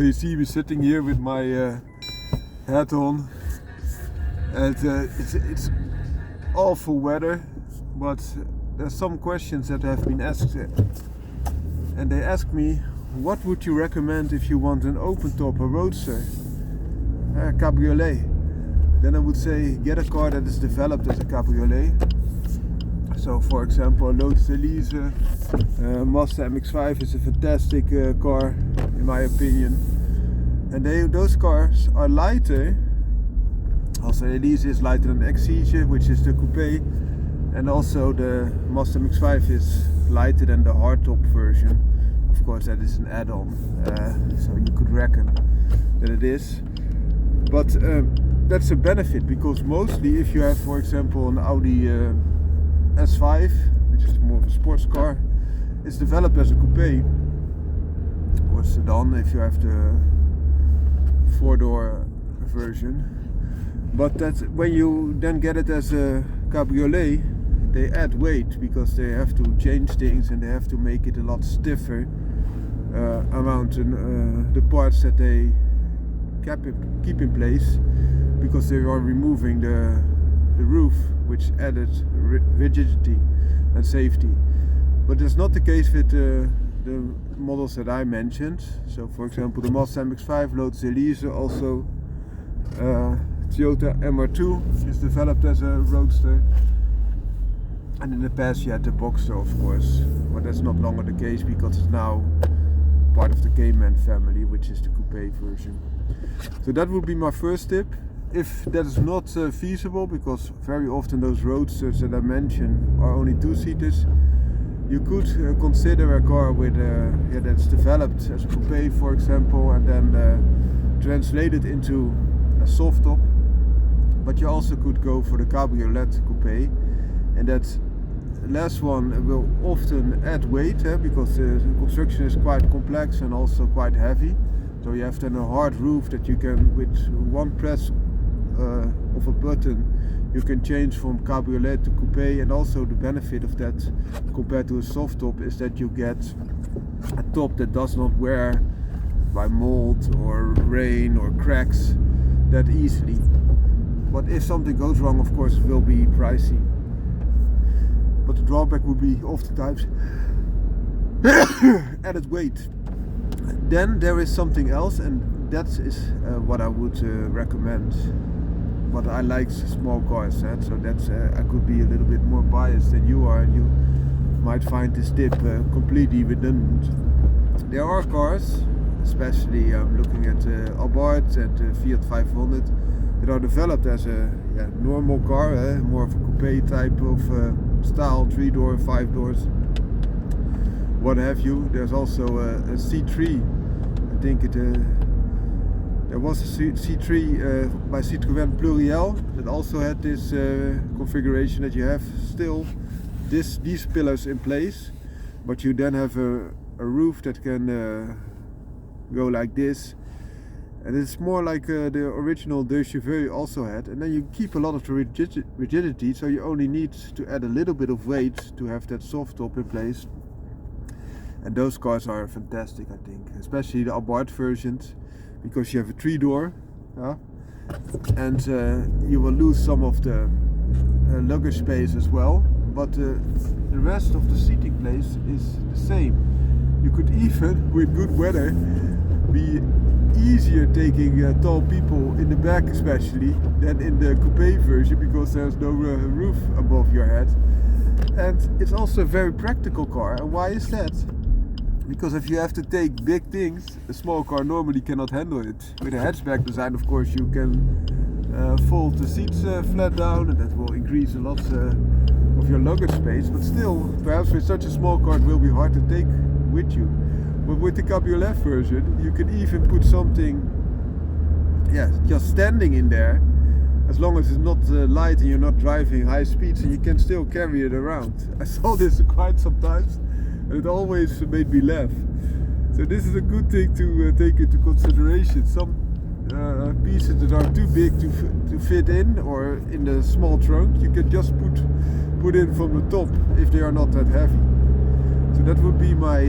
So you see me sitting here with my hat on, and it's awful weather, but there's some questions that have been asked, and they ask me, what would you recommend if you want an open top, a roadster, a cabriolet? Then I would say get a car that is developed as a cabriolet. So for example, a ROADSTER Mazda MX-5 is a fantastic car in my opinion, and those cars are lighter. Also Elise is lighter than the Exige, which is the coupe, and also the Mazda MX-5 is lighter than the hardtop version. Of course that is an add-on, so you could reckon that it is, but that's a benefit, because mostly if you have, for example, an Audi S5, which is more of a sports car, it's developed as a coupe or sedan if you have the 4-door version. But that when you then get it as a cabriolet, they add weight because they have to change things and they have to make it a lot stiffer around the parts that they keep in place, because they are removing the roof, which added rigidity and safety. But that's not the case with the models that I mentioned. So for example, the Mazda MX-5, Lotus Elise, also Toyota MR2 is developed as a roadster, and in the past you had the Boxster, of course, but that's not longer the case because it's now part of the Cayman family, which is the coupe version. So that would be my first tip. If that is not feasible, because very often those roadsters that I mentioned are only 2-seaters, you could consider a car with that's developed as a coupe, for example, and then translate it into a soft top. But you also could go for the cabriolet coupe, and that last one will often add weight, because the construction is quite complex and also quite heavy. So you have then a hard roof that you can, with one press of a button, you can change from cabriolet to coupe. And also the benefit of that compared to a soft top is that you get a top that does not wear by mold or rain or cracks that easily. But if something goes wrong, of course it will be pricey. But the drawback would be oftentimes added weight. Then there is something else, and that is what I would recommend. But I like small cars, so that's I could be a little bit more biased than you are, and you might find this tip completely redundant. There are cars, especially looking at Abarth and Fiat 500, that are developed as a normal car, more of a coupe type of style, 3-door, 5 doors, what have you. There's also a C3. I think there was a C3 by Citroën Pluriel that also had this configuration, that you have still these pillars in place, but you then have a roof that can go like this, and it's more like the original De Cheveux also had, and then you keep a lot of the rigidity, so you only need to add a little bit of weight to have that soft top in place. And those cars are fantastic, I think, especially the Abarth versions, because you have a 3-door, and you will lose some of the luggage space as well, but the rest of the seating place is the same. You could even, with good weather, be easier taking tall people in the back especially than in the coupe version, because there's no roof above your head. And it's also a very practical car. And why is that? Because if you have to take big things, a small car normally cannot handle it. With a hatchback design, of course, you can fold the seats flat down, and that will increase a lot of your luggage space. But still, perhaps with such a small car, it will be hard to take with you. But with the cabriolet version, you can even put something, just standing in there, as long as it's not light and you're not driving high speeds, and you can still carry it around. I saw this quite sometimes, and it always made me laugh. So this is a good thing to take into consideration. Some pieces that are too big to fit in, or in the small trunk, you can just put in from the top if they are not that heavy. So that would be my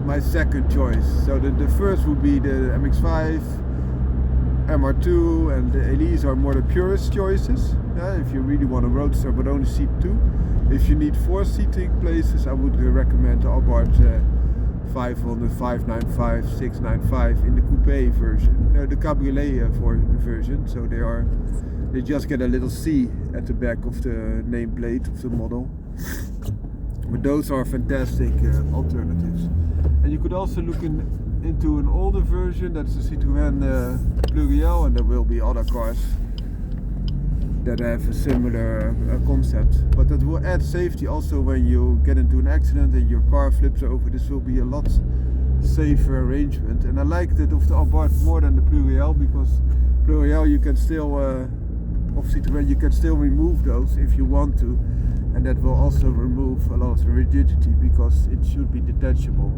my second choice. So the first would be the MX-5, MR2 and the Elise are more the purest choices. If you really want a Roadster but only seat 2. If you need 4 seating places, I would recommend the Abarth 500, 595, 695 in the coupe version, the cabriolet version. So they just get a little C at the back of the nameplate of the model. But those are fantastic alternatives. And you could also look into an older version, that's the Citroën Pluriel, and there will be other cars that have a similar concept. But that will add safety also when you get into an accident and your car flips over. This will be a lot safer arrangement. And I like that of the Abarth more than the Pluriel, because Pluriel you can still, of Citroën you can still remove those if you want to. And that will also remove a lot of the rigidity because it should be detachable,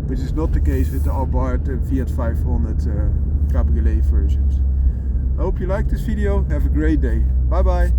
which is not the case with the Abarth and Fiat 500 cabriolet versions. I hope you liked this video. Have a great day. Bye bye.